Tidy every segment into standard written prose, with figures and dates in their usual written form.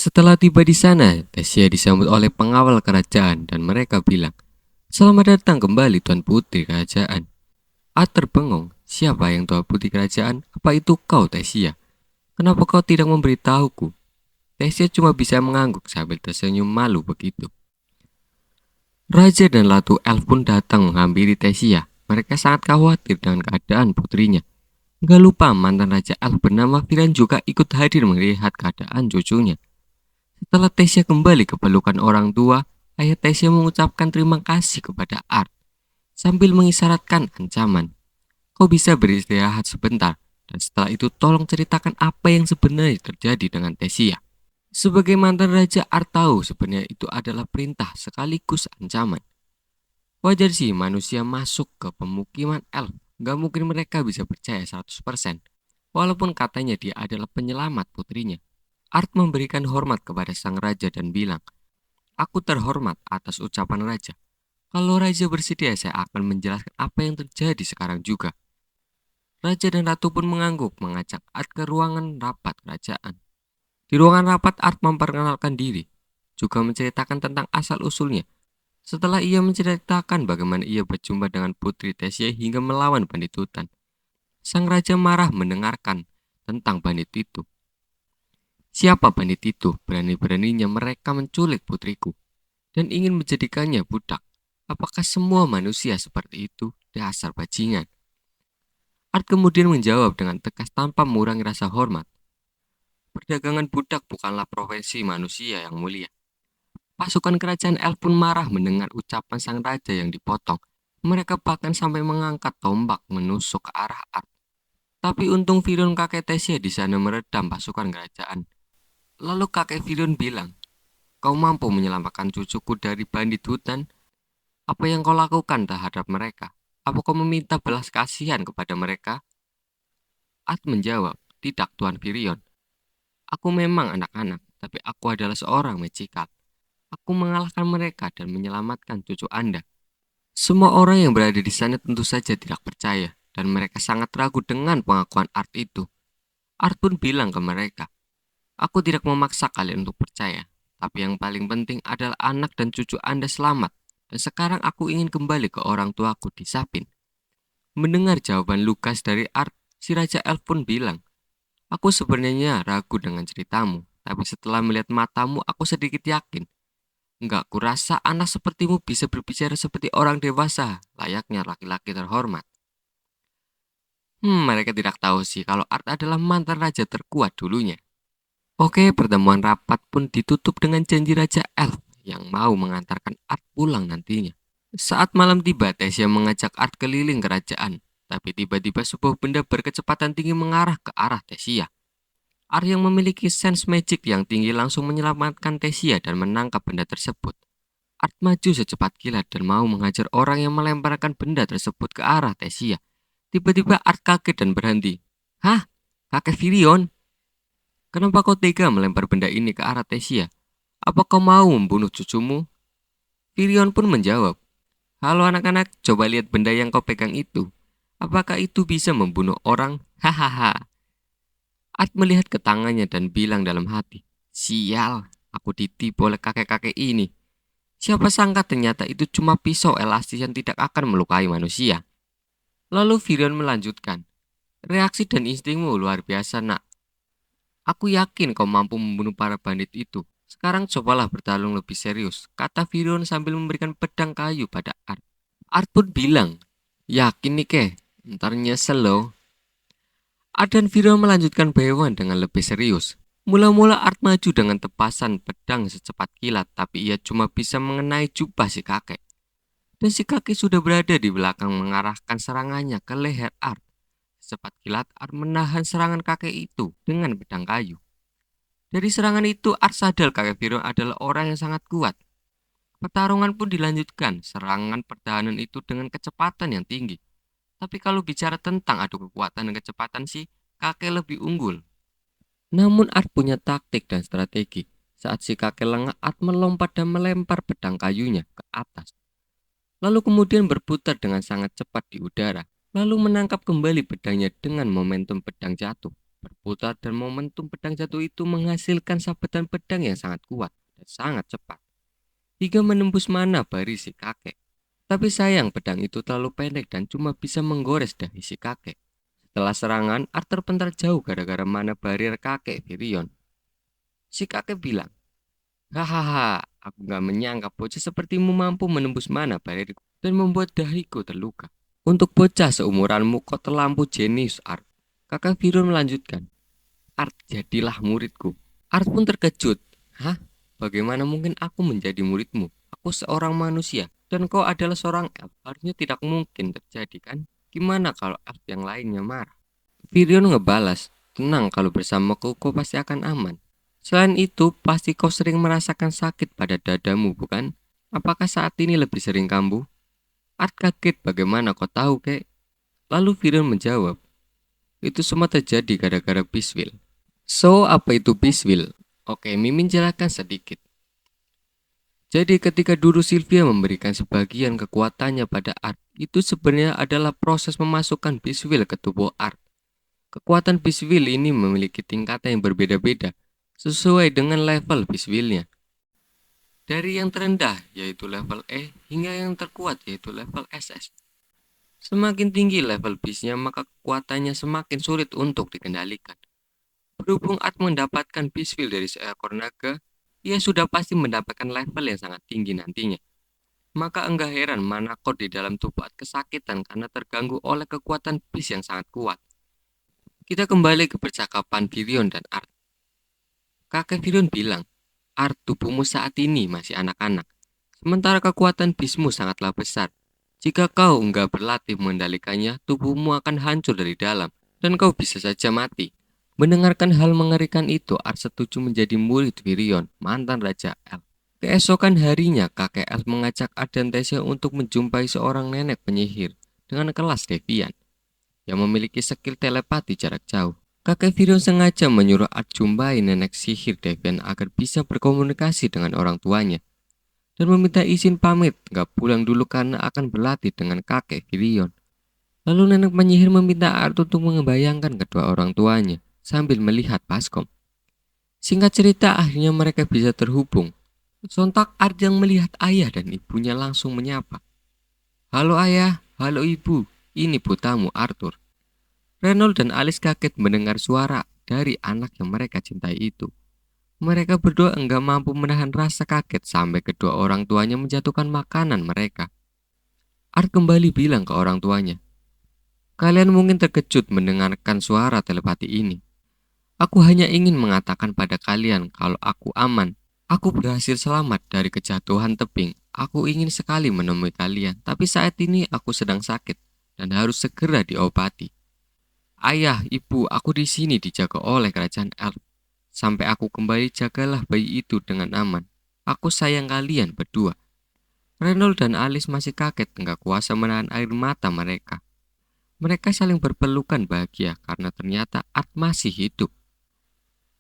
Setelah tiba di sana, Tessia disambut oleh pengawal kerajaan dan mereka bilang, "Selamat datang kembali Tuan Putri Kerajaan." Art terbengong, siapa yang Tuan Putri Kerajaan? Apa itu kau, Tessia? Kenapa kau tidak memberitahuku? Tessia cuma bisa mengangguk sambil tersenyum malu begitu. Raja dan Ratu Elf pun datang menghampiri Tessia. Mereka sangat khawatir dengan keadaan putrinya. Gak lupa mantan Raja Elf bernama Viren juga ikut hadir melihat keadaan cucunya. Setelah Tessia kembali ke pelukan orang tua, ayah Tessia mengucapkan terima kasih kepada Art sambil mengisyaratkan ancaman. Kau bisa beristirahat sebentar, dan setelah itu tolong ceritakan apa yang sebenarnya terjadi dengan Tessia. Sebagai mantan raja, Art tahu sebenarnya itu adalah perintah sekaligus ancaman. Wajar sih manusia masuk ke pemukiman elf, gak mungkin mereka bisa percaya 100%. Walaupun katanya dia adalah penyelamat putrinya. Art memberikan hormat kepada sang raja dan bilang, "Aku terhormat atas ucapan raja. Kalau raja bersedia, saya akan menjelaskan apa yang terjadi sekarang juga." Raja dan ratu pun mengangguk mengajak Art ke ruangan rapat kerajaan. Di ruangan rapat, Art memperkenalkan diri, juga menceritakan tentang asal-usulnya. Setelah ia menceritakan bagaimana ia berjumpa dengan Putri Tessia hingga melawan bandit hutan, sang raja marah mendengarkan tentang bandit itu. Siapa bandit itu? Berani-beraninya mereka menculik putriku dan ingin menjadikannya budak. Apakah semua manusia seperti itu? Dasar bajingan. Art kemudian menjawab dengan tegas tanpa mengurangi rasa hormat. Perdagangan budak bukanlah profesi manusia yang mulia. Pasukan kerajaan elf pun marah mendengar ucapan sang raja yang dipotong. Mereka bahkan sampai mengangkat tombak menusuk ke arah Art. Tapi untung Virion kakek Tessia di sana meredam pasukan kerajaan. Lalu kakek Virion bilang, "Kau mampu menyelamatkan cucuku dari bandit hutan? Apa yang kau lakukan terhadap mereka? Apa kau meminta belas kasihan kepada mereka?" Art menjawab, "Tidak, Tuan Virion. Aku memang anak-anak, tapi aku adalah seorang magikal. Aku mengalahkan mereka dan menyelamatkan cucu Anda." Semua orang yang berada di sana tentu saja tidak percaya, dan mereka sangat ragu dengan pengakuan Art itu. Art pun bilang ke mereka, "Aku tidak memaksa kalian untuk percaya, tapi yang paling penting adalah anak dan cucu Anda selamat, dan sekarang aku ingin kembali ke orang tuaku di Sapin." Mendengar jawaban Lukas dari Art, si Raja Elf pun bilang, "Aku sebenarnya ragu dengan ceritamu, tapi setelah melihat matamu aku sedikit yakin. Enggak, kurasa anak sepertimu bisa berbicara seperti orang dewasa, layaknya laki-laki terhormat." Mereka tidak tahu sih kalau Art adalah mantan raja terkuat dulunya. Oke, pertemuan rapat pun ditutup dengan janji Raja Elf yang mau mengantarkan Art pulang nantinya. Saat malam tiba, Tessia mengajak Art keliling kerajaan, tapi tiba-tiba sebuah benda berkecepatan tinggi mengarah ke arah Tessia. Art yang memiliki sense magic yang tinggi langsung menyelamatkan Tessia dan menangkap benda tersebut. Art maju secepat kilat dan mau menghajar orang yang melemparkan benda tersebut ke arah Tessia. Tiba-tiba Art kaget dan berhenti. "Hah? Kakek Virion? Kenapa kau tega melempar benda ini ke arah Tessia? Apa kau mau membunuh cucumu?" Virion pun menjawab, "Halo anak-anak, coba lihat benda yang kau pegang itu. Apakah itu bisa membunuh orang? Hahaha." Art melihat ke tangannya dan bilang dalam hati, "Sial, aku ditipu oleh kakek-kakek ini. Siapa sangka ternyata itu cuma pisau elastis yang tidak akan melukai manusia." Lalu Virion melanjutkan, "Reaksi dan instingmu luar biasa, nak. Aku yakin kau mampu membunuh para bandit itu. Sekarang cobalah bertarung lebih serius," kata Virion sambil memberikan pedang kayu pada Art. Art pun bilang, "Yakin nih ke? Ntar nyesel loh." Art dan Virion melanjutkan bewan dengan lebih serius. Mula-mula Art maju dengan tepasan pedang secepat kilat, tapi ia cuma bisa mengenai jubah si kakek. Dan si kakek sudah berada di belakang mengarahkan serangannya ke leher Art. Secepat kilat, Art menahan serangan kakek itu dengan pedang kayu. Dari serangan itu, Art sadar kakek Virion adalah orang yang sangat kuat. Pertarungan pun dilanjutkan, serangan pertahanan itu dengan kecepatan yang tinggi. Tapi kalau bicara tentang adu kekuatan dan kecepatan sih, kakek lebih unggul. Namun Art punya taktik dan strategi. Saat si kakek lengah, Art melompat dan melempar pedang kayunya ke atas. Lalu kemudian berputar dengan sangat cepat di udara. Lalu menangkap kembali pedangnya dengan momentum pedang jatuh. berputar dan momentum pedang jatuh itu menghasilkan sabetan pedang yang sangat kuat dan sangat cepat, hingga menembus mana bari si kakek. Tapi sayang pedang itu terlalu pendek dan cuma bisa menggores dahi si kakek. Setelah serangan, Art terpental jauh gara-gara mana barrier kakek Virion. Si kakek bilang, hahaha, aku gak menyangka bocah sepertimu mampu menembus mana barrier dan membuat dahiku terluka. Untuk bocah seumuranmu kau terlampau jenius, Art. Kakak Virion melanjutkan, Art jadilah muridku. Art pun terkejut. Hah? Bagaimana mungkin aku menjadi muridmu? Aku seorang manusia dan kau adalah seorang elf. Harusnya tidak mungkin terjadi kan? Gimana kalau elf yang lainnya marah? Virion ngebalas, tenang, kalau bersamaku kau pasti akan aman. Selain itu, pasti kau sering merasakan sakit pada dadamu, bukan? Apakah saat ini lebih sering kambuh? Art kaget, bagaimana kau tahu, kek? Lalu Virion menjawab, itu semua terjadi gara-gara Biswil. So, apa itu Biswil? Oke, Mimin jelaskan sedikit. Jadi ketika dulu Sylvia memberikan sebagian kekuatannya pada Art, itu sebenarnya adalah proses memasukkan Biswil ke tubuh Art. Kekuatan Biswil ini memiliki tingkatan yang berbeda-beda sesuai dengan level Biswilnya. Dari yang terendah yaitu level E hingga yang terkuat yaitu level SS. Semakin tinggi level Bisnya maka kekuatannya semakin sulit untuk dikendalikan. Berhubung Art mendapatkan Biswil dari seekor naga, ia sudah pasti mendapatkan level yang sangat tinggi nantinya. Maka enggak heran Manakor di dalam tubuh Art kesakitan karena terganggu oleh kekuatan Bis yang sangat kuat. Kita kembali ke percakapan Virion dan Art. Kakek Virion bilang, Art, tubuhmu saat ini masih anak-anak, sementara kekuatan Bismu sangatlah besar. Jika kau enggak berlatih mengendalikannya, tubuhmu akan hancur dari dalam, dan kau bisa saja mati. Mendengarkan hal mengerikan itu, Art setuju menjadi murid Virion, mantan Raja Elf. Keesokan harinya, kakek Elf mengajak Art dan Tessia untuk menjumpai seorang nenek penyihir dengan kelas Devian yang memiliki skill telepati jarak jauh. Kakek Virion sengaja menyuruh Art jumpai nenek sihir Devian agar bisa berkomunikasi dengan orang tuanya dan meminta izin pamit nggak pulang dulu karena akan berlatih dengan kakek Virion. Lalu nenek penyihir meminta Art untuk membayangkan kedua orang tuanya sambil melihat baskom. Singkat cerita, akhirnya mereka bisa terhubung. Sontak Art yang melihat ayah dan ibunya langsung menyapa. Halo ayah, halo ibu, ini putramu Arthur. Reynold dan Alice kaget mendengar suara dari anak yang mereka cintai itu. Mereka berdua enggak mampu menahan rasa kaget sampai kedua orang tuanya menjatuhkan makanan mereka. Art kembali bilang ke orang tuanya, kalian mungkin terkejut mendengarkan suara telepati ini. Aku hanya ingin mengatakan pada kalian kalau aku aman. Aku berhasil selamat dari kejatuhan tebing. Aku ingin sekali menemui kalian, tapi saat ini aku sedang sakit dan harus segera diobati. Ayah, ibu, aku di sini dijaga oleh kerajaan elf. Sampai aku kembali, jagalah bayi itu dengan aman. Aku sayang kalian berdua. Reynold dan Alice masih kaget enggak kuasa menahan air mata mereka. Mereka saling berpelukan bahagia karena ternyata Art masih hidup.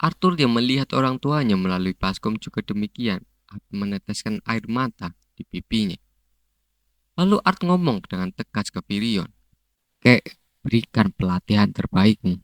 Arthur yang melihat orang tuanya melalui baskom juga demikian. Art meneteskan air mata di pipinya. Lalu Art ngomong dengan tegas ke Virion, Kek, berikan pelatihan terbaikmu.